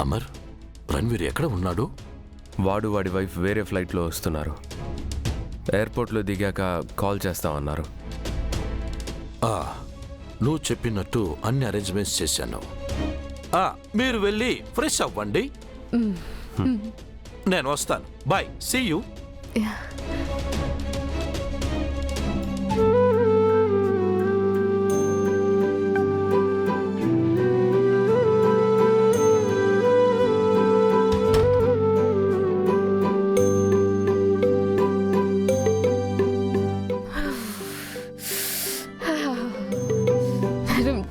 అమర్, రణ్వీర్ ఎక్కడ ఉన్నాడు? వాడి వైఫ్ వేరే ఫ్లైట్లో వస్తున్నారు. ఎయిర్పోర్ట్లో దిగాక కాల్ చేస్తామన్నారు. నువ్వు చెప్పినట్టు అన్ని అరేంజ్మెంట్స్ చేశాను. మీరు వెళ్ళి ఫ్రెష్ అవ్వండి. నేను వస్తాను. Bye, see you.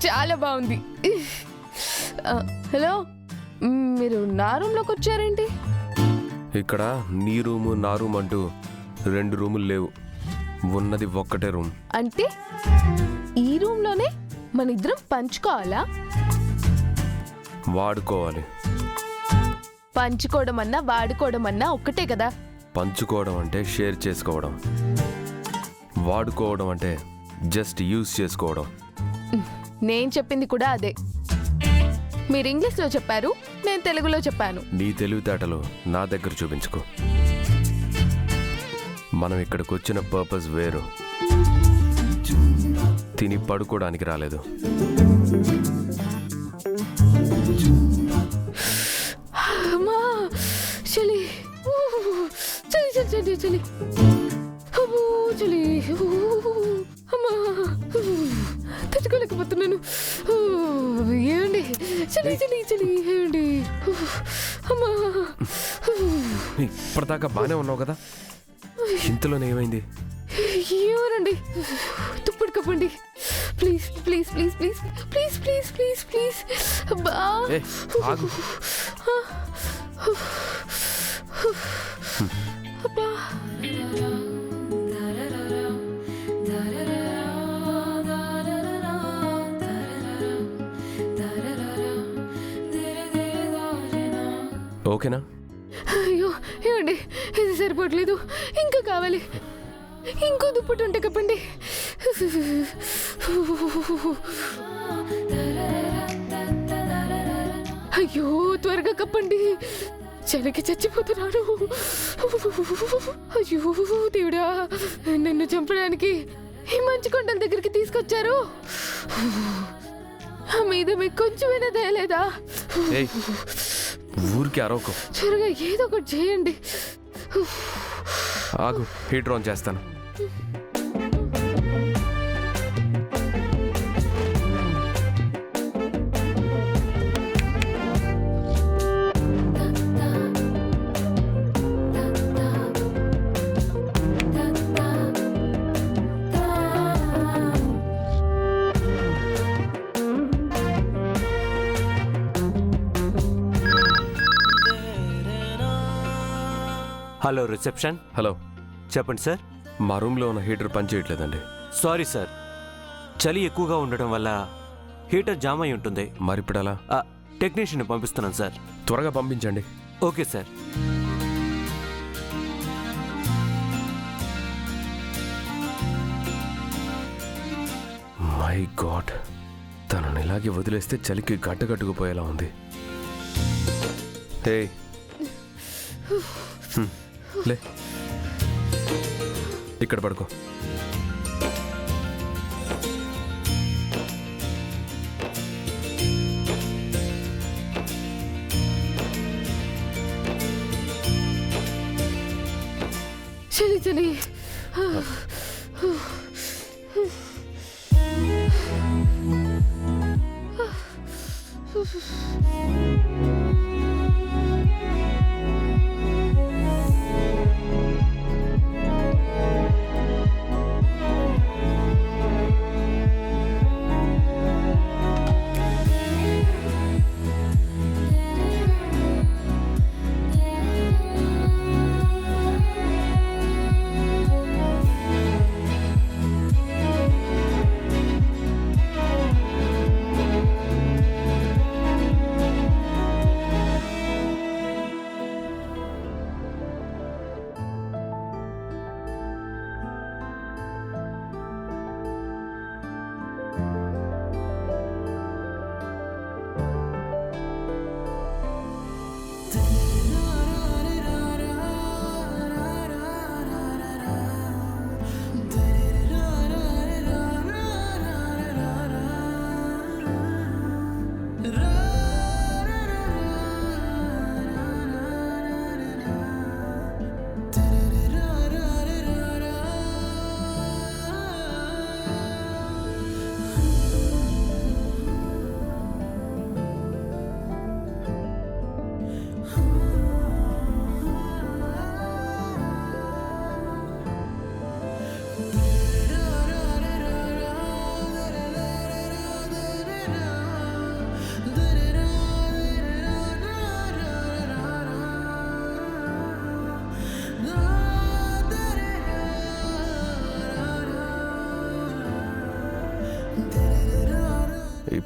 చాలా బాగుంది. హలో, మీరు నా రూమ్లోకి వచ్చారేంటి? ఇక్కడ నీ రూము నా రూమ్ అంటూ 2 రూములు లేవు. ఉన్నది ఒక్కటే రూమ్. అంటే ఈ రూమ్లోనే మన ఇద్దరం పంచుకోవాలా? వాడుకోవాలి. పంచుకోవడం అన్నా వాడుకోవడం అన్నా ఒక్కటే కదా. పంచుకోవడం అంటే షేర్ చేసుకోవడం, వాడుకోవడం అంటే జస్ట్ యూజ్ చేసుకోవడం. నేను చెప్పింది కూడా అదే. మీరు ఇంగ్లీష్లో చెప్పారు, నేను తెలుగులో చెప్పాను. నీ తెలివితేటలు నా దగ్గర చూపించుకో. మనం ఇక్కడికి వచ్చిన పర్పస్ వేరు. తిని పడుకోవడానికి రాలేదు. అమ్మా, చలి చలి చలి చలి చలి అమ్మో చలి. అమ్మా, తట్టుకోలేకపోతున్నాను. ఏమండి, చలి చలి చలి. ఏమండి, అమ్మా. ఇప్పటిదాకా బాగానే ఉన్నావు కదా, ఇంతలోనే ఏమైంది? ఏమోనండి, తుప్పుడు కప్పండి please please please please please please please please. అబ్బా, అబ్బా. ఓకేనా? అయ్యో ఏమండి, ఇది సరిపోవట్లేదు, ఇంకా కావాలి. ఇంకో దుప్పటి ఉంటే కప్పండి. అయ్యో త్వరగా కప్పండి, చలికి చచ్చిపోతున్నాను. అయ్యో దేవుడా, నన్ను చంపడానికి ఈ మంచు కొండల దగ్గరికి తీసుకొచ్చారు. మీద మీకు కొంచెమైనా దయలేదా? ఊరికి అరవకు. త్వరగా ఏదో ఒకటి చేయండి. ఆగు, హీటర్ ఆన్ చేస్తాను. Hello reception. హలో, చెప్పండి సార్. మా రూమ్లో ఉన్న హీటర్ పనిచేయట్లేదండి. సారీ సార్, చలి ఎక్కువగా ఉండడం వల్ల హీటర్ జామ్ అయి ఉంటుంది. మరి ఇప్పుడు ఎలా? టెక్నీషియన్ పంపిస్తున్నాను సార్. త్వరగా పంపించండి. Okay sir. మై గాడ్, తనని ఇలాగే వదిలేస్తే చలికి గడ్డగట్టుకుపోయేలా ఉంది. హే, లే, ఇక్కడ పడుకో. చలి చలి.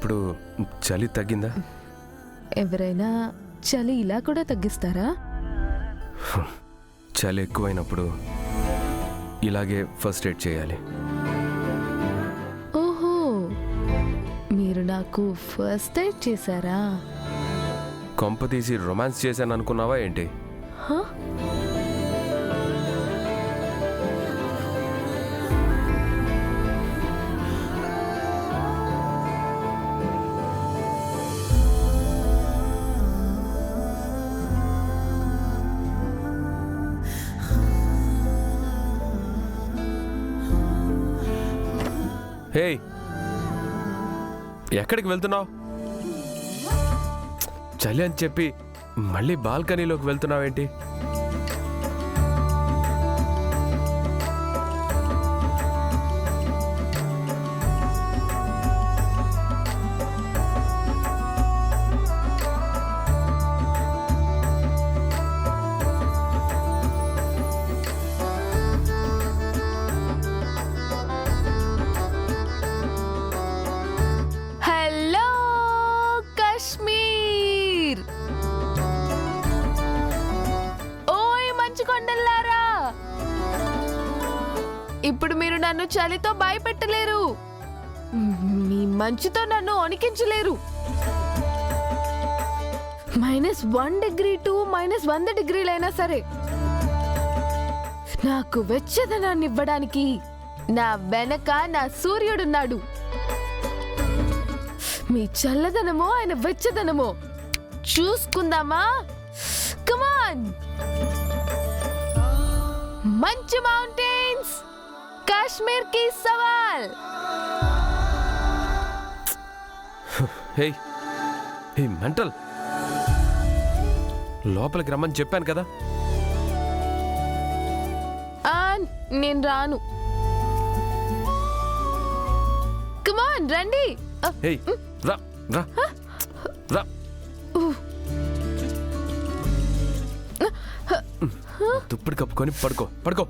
ఇప్పుడు చలి తగ్గిందా? ఎవరైనా చలి ఇలా కూడా తగ్గిస్తారా? చలి ఎక్కువైనప్పుడు ఇలాగే ఫస్ట్ ఎయిడ్ చేయాలి. ఓహో, మీరు నాకు ఫస్ట్ ఎయిడ్ చేశారా? కొంప తీసి రొమాన్స్ చేశాను అనుకున్నావా ఏంటి? హ? హే, ఎక్కడికి వెళ్తున్నావు? చలి అని చెప్పి మళ్ళీ బాల్కనీలోకి వెళ్తున్నావేంటి? హలో కాశ్మీర్, ఓయ్ మంచు కొండల్లారా, ఇప్పుడు మీరు నన్ను చలితో భయపెట్టలేరు, మీ మంచుతో నన్ను వణికించలేరు. -1 డిగ్రీ టు -100 డిగ్రీలైనా సరే నాకు వెచ్చదనాన్ని ఇవ్వడానికి నా వెనక నా సూర్యుడున్నాడు. మీ చల్లదనమో ఆయన వెచ్చదనమో చూసుకుందామా? కమాన్, మంచు మౌంటైన్స్, కాశ్మీర్ కి సవాల్. హే హే మెంటల్, లోపలికి రమ్మని చెప్పాను కదా. నేను రాను. కమాన్ రండి. హే రా రా రా. దుప్పటి కప్పుకొని పడుకో పడుకో.